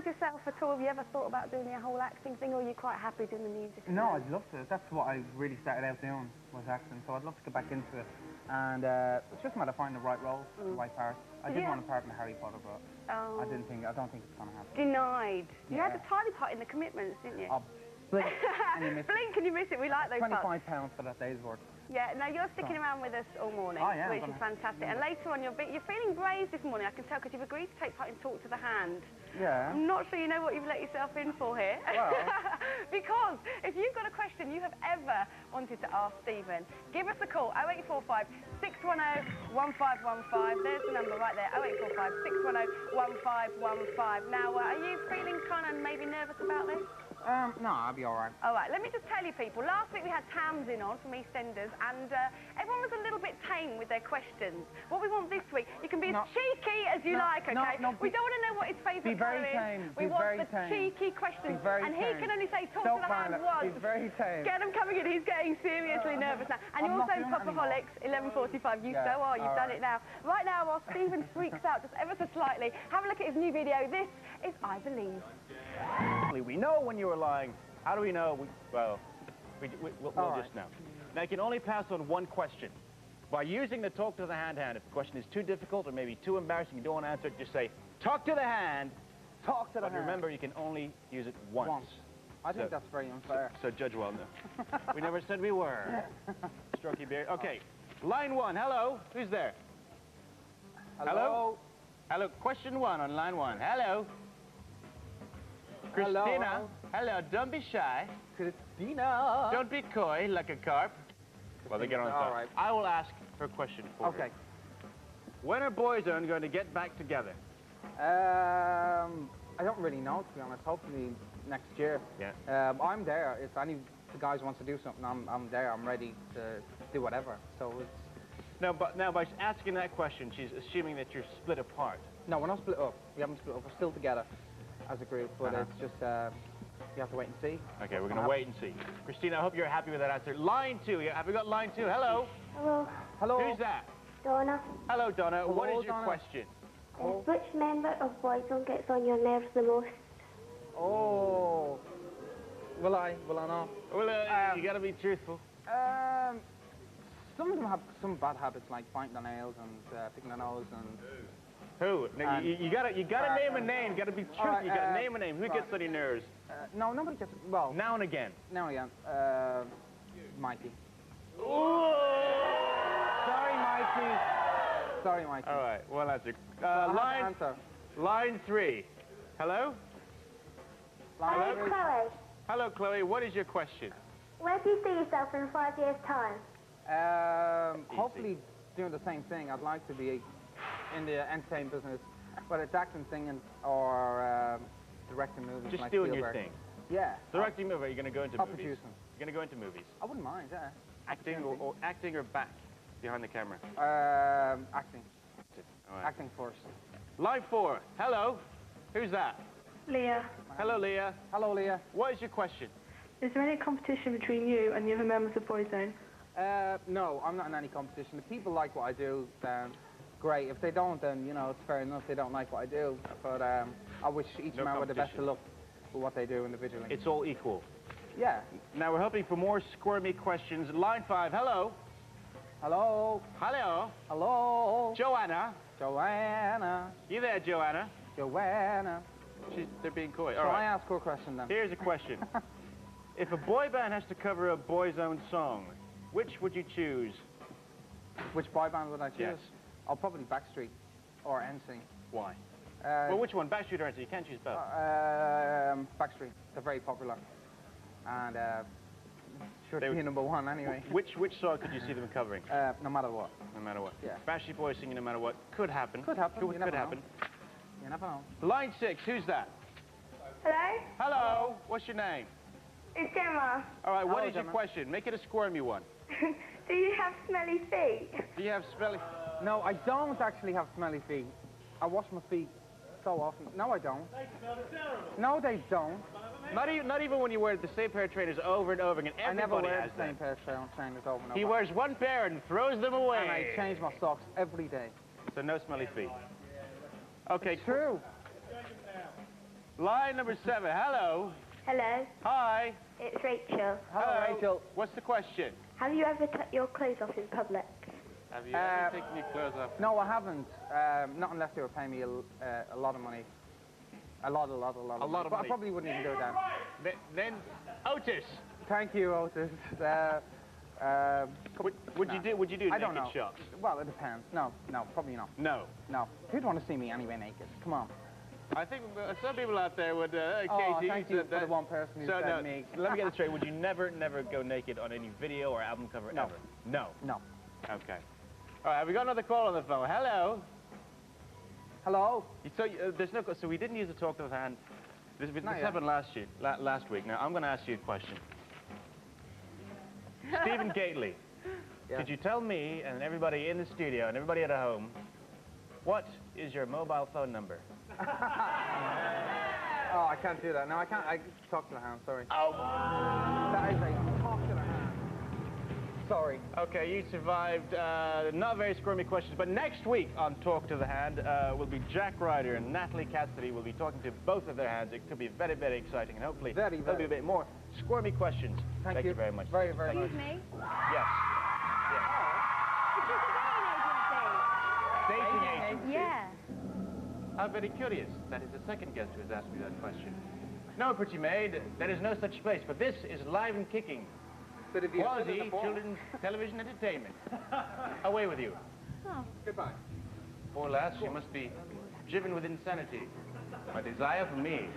challenge yourself at all? Have you ever thought about doing the whole acting thing, or are you quite happy doing the music? No, I'd love to. That's what I really started out doing, was acting. So I'd love to get back into it. And it's just a matter of finding the right role, the right part. I did want a part in Harry Potter, but I don't think it's going to happen. Denied. Yeah. You had a tiny part in The Commitments, didn't you? Blink and you miss it. Blink and you miss it. We like those parts. £25 for that day's work. Yeah, now you're sticking around with us all morning, which is fantastic. And later on, you're feeling brave this morning, I can tell, because you've agreed to take part in Talk to the Hand. Yeah. I'm not sure you know what you've let yourself in for here. Well. Because if you've got a question you have ever wanted to ask Stephen, give us a call, 0845 610 1515. There's the number right there, 0845 610 1515. Now, are you feeling kind of maybe nervous about this? No, I'll be all right. All right, let me just tell you, people. Last week we had Tamsin on from EastEnders, and everyone was a little bit tame with their questions. What we want this week, you can be as cheeky as you like, okay? We don't want to know what his favourite colour is. We want the cheeky questions. And he can only say talk to the hand once. He's very tame. Get him coming in. He's getting seriously nervous now. And you're also in Popaholics, 11:45. You so are. You've done it now. Right now, while Stephen freaks out just ever so slightly, have a look at his new video. This is I Believe. We know when you were lying. How do we know? We'll just know. Now, you can only pass on one question. By using the talk to the hand, if the question is too difficult or maybe too embarrassing, you don't want to answer it, just say, talk to the hand. Talk to the hand. But remember, you can only use it once. I think that's very unfair. So judge well now. We never said we were. Strokey beard. Okay, line one. Hello. Who's there? Hello. Hello. Question one on line one. Hello. Christina. Hello. Don't be shy. Christina. Don't be coy like a carp. Well, they get on top. Right. I will ask her question for her. When are Boyzone going to get back together? I don't really know, to be honest. Hopefully next year. Yeah. I'm there. If any of the guys wants to do something, I'm there. I'm ready to do whatever. So it's... Now, by asking that question, she's assuming that you're split apart. No, we're not split up. We haven't split up. We're still together as a group, but it's just, you have to wait and see. Okay, we're going to wait and see. Christina, I hope you're happy with that answer. Line two. Have we got line two? Hello. Hello. Hello. Who's that? Donna. Hello, Donna. What is your question? Which member of Boyzone gets on your nerves the most? Oh. Will I not? Well, you got to be truthful. Some of them have some bad habits, like biting their nails and picking their nose and... Who? You gotta name a name. You gotta be truthful. You gotta name a name. Who gets on your nerves? No, nobody gets. Well, now and again. Now and again. Mikey. Ooh. Sorry, Mikey. Sorry, Mikey. All right. Well, that's it. Answer. Line three. Hello. Hi, Chloe. Hello, Chloe. What is your question? Where do you see yourself in 5 years' time? Hopefully doing the same thing. I'd like to be in the entertainment business, whether it's acting, singing, or directing movies. Just like doing Spielberg. your thing. Yeah. Directing movies. Are you going to go into movies? Producing. You're going to go into movies. I wouldn't mind. Yeah. Acting or acting or back behind the camera. Acting. Right. Acting first. Line four. Hello. Who's that? Leah, Hello, Leah. Hello, Leah. What is your question? is there any competition between you and the other members of Boyzone? No, I'm not in any competition. If people like what I do, then great. If they don't, then, you know, it's fair enough. They don't like what I do. But I wish each member the best of luck with what they do individually. It's all equal. Yeah. Now, we're hoping for more squirmy questions. Line five. Hello. Hello. Hello. Hello. Joanna. Joanna. You there, Joanna? Joanna. They're being coy. All right. I ask her a question then? Here's a question. If a boy band has to cover a Boyzone song, which would you choose? Which boy band would I choose? Yes. I'll probably Backstreet or NSYNC. Why? Well, which one? Backstreet or NSYNC? You can't choose both. Backstreet. They're very popular. And sure to be number one anyway. Which song could you see them covering? No matter what. No matter what. Yeah. Backstreet Boys singing No Matter What. Could happen. Could happen. Could happen. You never know. Line six. Who's that? Hello? Hello. What's your name? It's Gemma. All right. What is your question? Make it a squirmy one. Do you have smelly feet? Do you have smelly? No, I don't actually have smelly feet. I wash my feet so often. No, I don't. No, they don't. Not even when you wear the same pair of trainers over and over again. I never Everybody wear has the same pair of trainers over and over. He wears one pair and throws them away. And I change my socks every day. So no smelly feet. Okay. It's true. Line number 7. Hello. Hello, Hi. it's Rachel. Hello, Rachel. What's the question? Have you ever took your clothes off in public? Have you ever taken your clothes off? No, I haven't. Not unless they were paying me a lot of money. A lot of money. But I probably wouldn't even do that. Then, Otis. Thank you, Otis. Would you do I don't naked know. shots? Well, it depends. No, probably not. No. No. Who'd want to see me anyway naked? Come on. I think some people out there would, Katie... thank you for the one person who said me. Let me get this straight. Would you never go naked on any video or album cover No. ever? No. No. Okay. All right, have we got another call on the phone? Hello? Hello? So, so we didn't use the talk to the hand. This happened last week. Now, I'm going to ask you a question. Stephen Gately, could you tell me and everybody in the studio and everybody at home, what is your mobile phone number? Oh, I can't do that. No, I can't. I talk to the hand, sorry. Oh! That is a talk to the hand. Sorry. Okay, you survived not very squirmy questions, but next week on Talk to the Hand will be Jack Ryder and Natalie Cassidy. Will be talking to both of their hands. It could be very, very exciting, and hopefully there'll be a bit more squirmy questions. Thank you very much. Very, very much. Excuse me? Yes. Is this a Dating agency? Yeah. I'm very curious. That is the second guest who has asked me that question. No, pretty maid, there is no such place, but this is Live and Kicking. Quality children's television entertainment. Away with you. Oh. Goodbye. Poor lass, she must be driven with insanity. My desire for me.